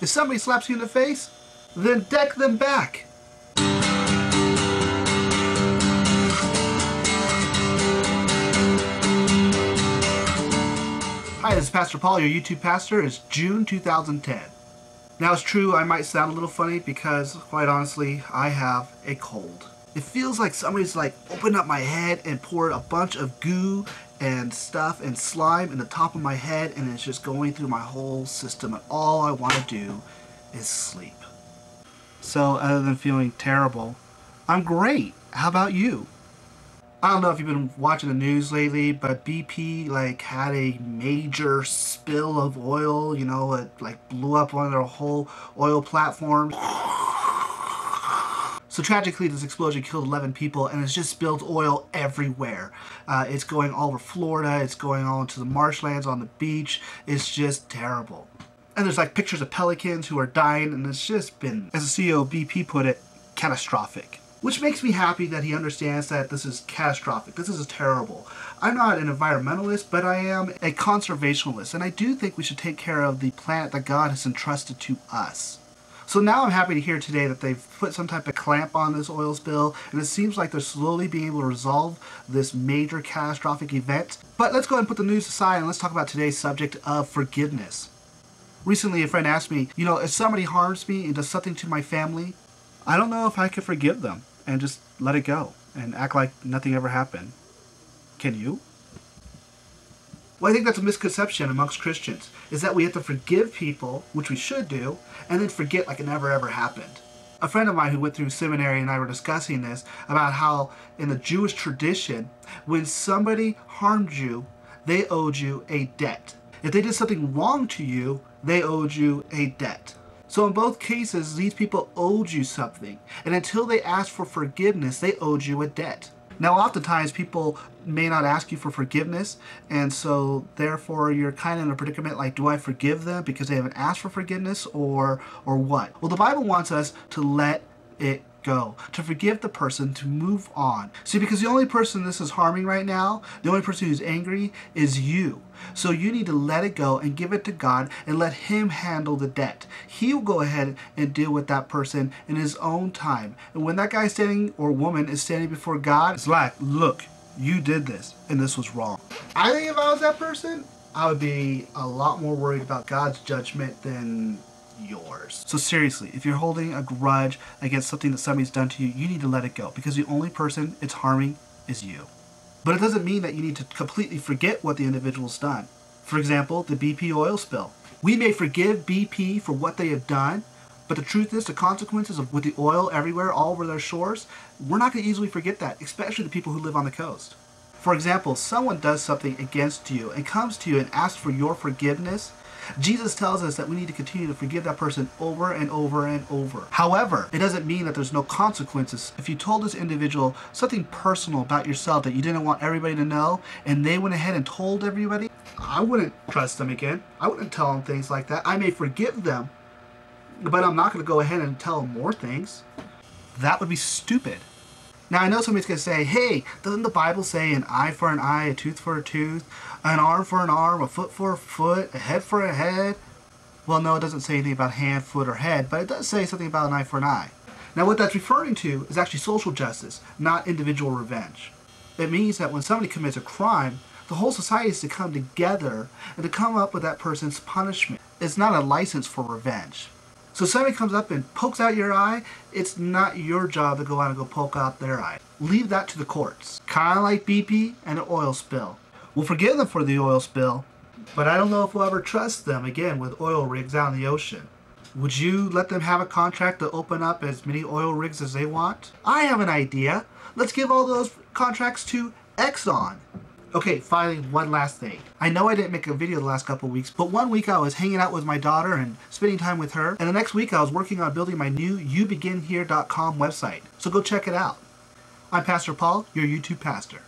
If somebody slaps you in the face, then deck them back. Hi, this is Pastor Paul, your YouTube pastor. It's June 2010. Now it's true, I might sound a little funny because, quite honestly, I have a cold. It feels like somebody's opened up my head and poured a bunch of goo and stuff and slime in the top of my head, and it's just going through my whole system, and all I want to do is sleep. So other than feeling terrible, I'm great. How about you? I don't know if you've been watching the news lately, but BP had a major spill of oil. You know, it blew up one of their whole oil platforms. So tragically, this explosion killed 11 people, and it's just spilled oil everywhere. It's going all over Florida. It's going all into the marshlands on the beach. It's just terrible. And there's pictures of pelicans who are dying, and it's just been, as the CEO of BP put it, catastrophic. Which makes me happy that he understands that this is catastrophic. This is terrible. I'm not an environmentalist, but I am a conservationist, and I do think we should take care of the planet that God has entrusted to us. So now I'm happy to hear today that they've put some type of clamp on this oil spill, and it seems like they're slowly being able to resolve this major catastrophic event. But let's go ahead and put the news aside and let's talk about today's subject of forgiveness. Recently, a friend asked me, if somebody harms me and does something to my family, I don't know if I could forgive them and just let it go and act like nothing ever happened. Can you? Well, I think that's a misconception amongst Christians, is that we have to forgive people, which we should do, and then forget like it never ever happened. A friend of mine who went through seminary and I were discussing this about how in the Jewish tradition, when somebody harmed you, they owed you a debt. If they did something wrong to you, they owed you a debt. So in both cases, these people owed you something, and until they asked for forgiveness, they owed you a debt. Now, oftentimes people may not ask you for forgiveness, and so therefore you're kind of in a predicament like, do I forgive them because they haven't asked for forgiveness, or what? Well, the Bible wants us to let it go, to forgive the person, to move on. See, because the only person this is harming right now, the only person who's angry is you. So you need to let it go and give it to God and let Him handle the debt. He will go ahead and deal with that person in His own time. And when that guy standing or woman is standing before God, it's like, look, you did this and this was wrong. I think if I was that person, I would be a lot more worried about God's judgment than yours. So seriously, if you're holding a grudge against something that somebody's done to you, you need to let it go, because the only person it's harming is you. But it doesn't mean that you need to completely forget what the individual's done. For example, the BP oil spill. We may forgive BP for what they have done, but the truth is the consequences of with the oil everywhere, all over their shores, we're not going to easily forget that, especially the people who live on the coast. For example, someone does something against you and comes to you and asks for your forgiveness. Jesus tells us that we need to continue to forgive that person over and over and over. However, it doesn't mean that there's no consequences. If you told this individual something personal about yourself that you didn't want everybody to know, and they went ahead and told everybody, I wouldn't trust them again. I wouldn't tell them things like that. I may forgive them, but I'm not going to go ahead and tell them more things. That would be stupid. Now, I know somebody's going to say, hey, doesn't the Bible say an eye for an eye, a tooth for a tooth, an arm for an arm, a foot for a foot, a head for a head? Well, no, it doesn't say anything about hand, foot, or head, but it does say something about an eye for an eye. Now, what that's referring to is actually social justice, not individual revenge. It means that when somebody commits a crime, the whole society is to come together and to come up with that person's punishment. It's not a license for revenge. So if somebody comes up and pokes out your eye, it's not your job to go out and go poke out their eye. Leave that to the courts. Kind of like BP and an oil spill. We'll forgive them for the oil spill, but I don't know if we'll ever trust them again with oil rigs out in the ocean. Would you let them have a contract to open up as many oil rigs as they want? I have an idea. Let's give all those contracts to Exxon. Okay, finally, one last thing. I know I didn't make a video the last couple of weeks, but one week I was hanging out with my daughter and spending time with her, and the next week I was working on building my new youbeginhere.com website. So go check it out. I'm Pastor Paul, your YouTube pastor.